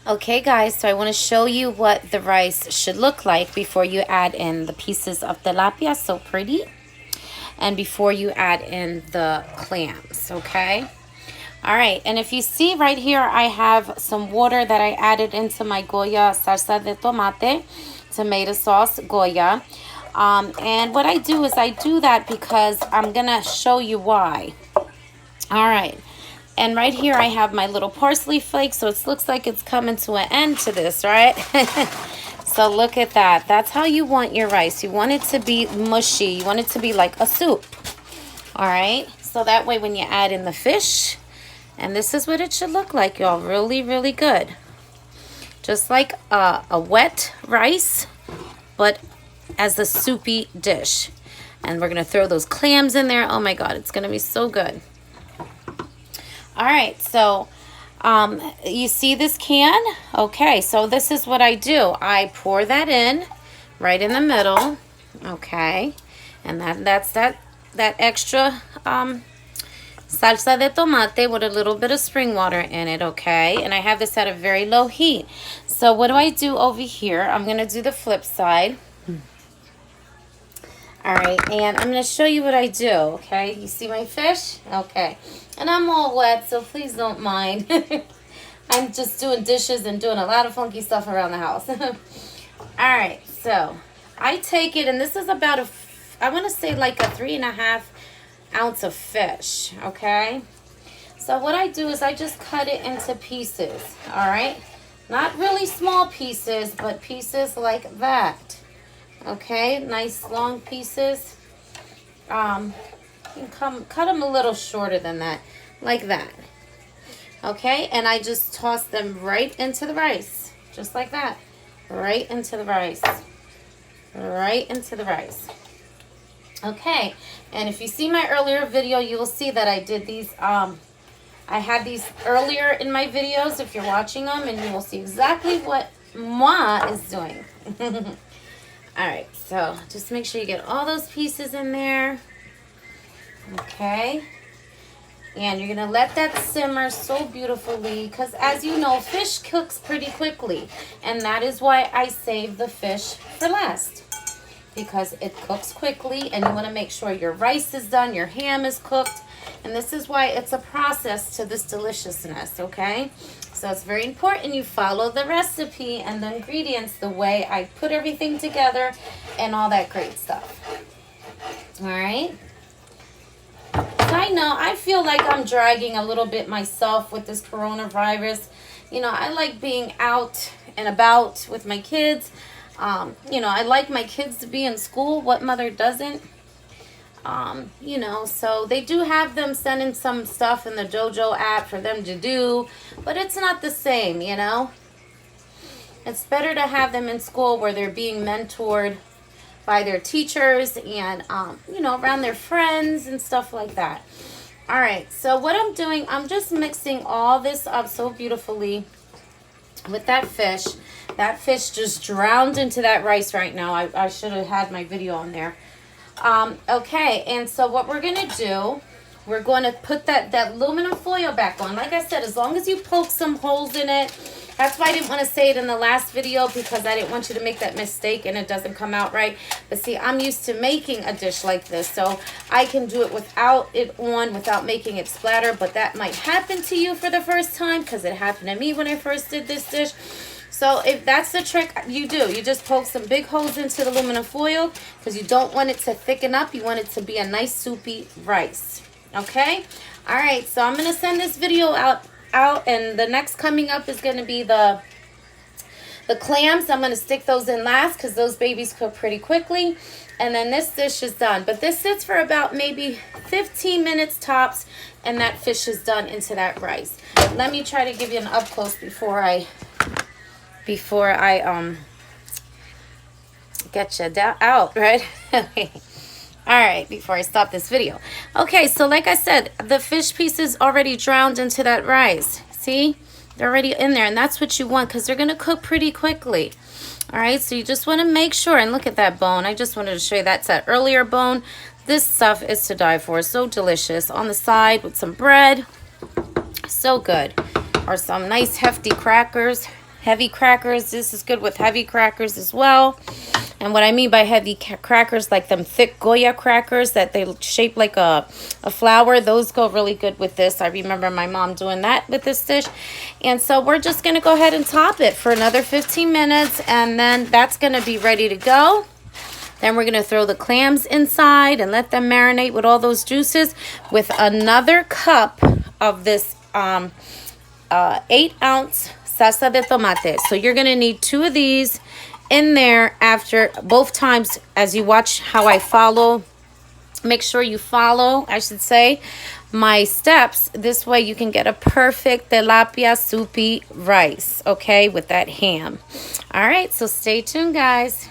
Okay guys, so I want to show you what the rice should look like before you add in the pieces of tilapia, so pretty, and before you add in the clams, okay? All right, and if you see right here, I have some water that I added into my Goya salsa de tomate, tomato sauce Goya. And what I do is I do that because I'm gonna show you why. All right. And right here I have my little parsley flakes, so it looks like it's coming to an end to this, right? So look at that. That's how you want your rice. You want it to be mushy. You want it to be like a soup. All right? So that way when you add in the fish, and this is what it should look like, y'all. Really, really good. Just like a wet rice, but as a soupy dish. And we're going to throw those clams in there. Oh my God, it's going to be so good. All right, so you see this can? Okay, so this is what I do. I pour that in right in the middle, okay? And that's that extra salsa de tomate with a little bit of spring water in it, okay? And I have this at a very low heat. So what do I do over here? I'm going to do the flip side. All right, and I'm going to show you what I do, okay? You see my fish? Okay. And I'm all wet, so please don't mind. I'm just doing dishes and doing a lot of funky stuff around the house. All right, so I take it, and this is about I want to say like a 3.5 ounce of fish, okay? So what I do is I just cut it into pieces, all right? Not really small pieces, but pieces like that. Okay, nice long pieces. You can cut them a little shorter than that, like that. Okay, and I just toss them right into the rice, just like that. Right into the rice. Right into the rice. Okay, and if you see my earlier video, you will see that I did these. I had these earlier in my videos if you're watching them, and you will see exactly what moi is doing. All right, so just make sure you get all those pieces in there. Okay. And you're going to let that simmer so beautifully because, as you know, fish cooks pretty quickly. And that is why I save the fish for last, because it cooks quickly and you want to make sure your rice is done, your ham is cooked. And this is why it's a process to this deliciousness, okay? So it's very important you follow the recipe and the ingredients the way I put everything together and all that great stuff. All right? I know, I feel like I'm dragging a little bit myself with this coronavirus. You know, I like being out and about with my kids. You know, I like my kids to be in school. What mother doesn't? You know, so they do have them sending some stuff in the JoJo app for them to do, but it's not the same, you know. It's better to have them in school where they're being mentored by their teachers and, you know, around their friends and stuff like that. All right, so what I'm doing, I'm just mixing all this up so beautifully with that fish. That fish just drowned into that rice right now. I should have had my video on there. Okay, and so what we're going to do, we're going to put that aluminum foil back on. Like I said, as long as you poke some holes in it. That's why I didn't want to say it in the last video, because I didn't want you to make that mistake and it doesn't come out right. But see, I'm used to making a dish like this, so I can do it without it on, without making it splatter. But that might happen to you for the first time, because it happened to me when I first did this dish. So if that's the trick you do, you just poke some big holes into the aluminum foil because you don't want it to thicken up. You want it to be a nice soupy rice. Okay? All right, so I'm going to send this video out, and the next coming up is going to be the clams. I'm going to stick those in last because those babies cook pretty quickly. And then this dish is done. But this sits for about maybe 15 minutes tops, and that fish is done into that rice. Let me try to give you an up close before I get you out, right? Okay. All right, before I stop this video. Okay, so like I said, the fish pieces already drowned into that rice. See? They're already in there, and that's what you want because they're going to cook pretty quickly. All right, so you just want to make sure, and look at that bone. I just wanted to show you that's that earlier bone. This stuff is to die for. So delicious. On the side with some bread. So good. Or some nice hefty crackers. Heavy crackers. This is good with heavy crackers as well. And what I mean by heavy crackers, like them thick Goya crackers that they shape like a flower. Those go really good with this. I remember my mom doing that with this dish. And so we're just going to go ahead and top it for another 15 minutes. And then that's going to be ready to go. Then we're going to throw the clams inside and let them marinate with all those juices with another cup of this 8-ounce salsa de tomate. So you're going to need 2 of these in there after both times as you watch how I follow. Make sure you follow, I should say, my steps. This way you can get a perfect tilapia soupy rice, okay, with that ham. All right, so stay tuned, guys.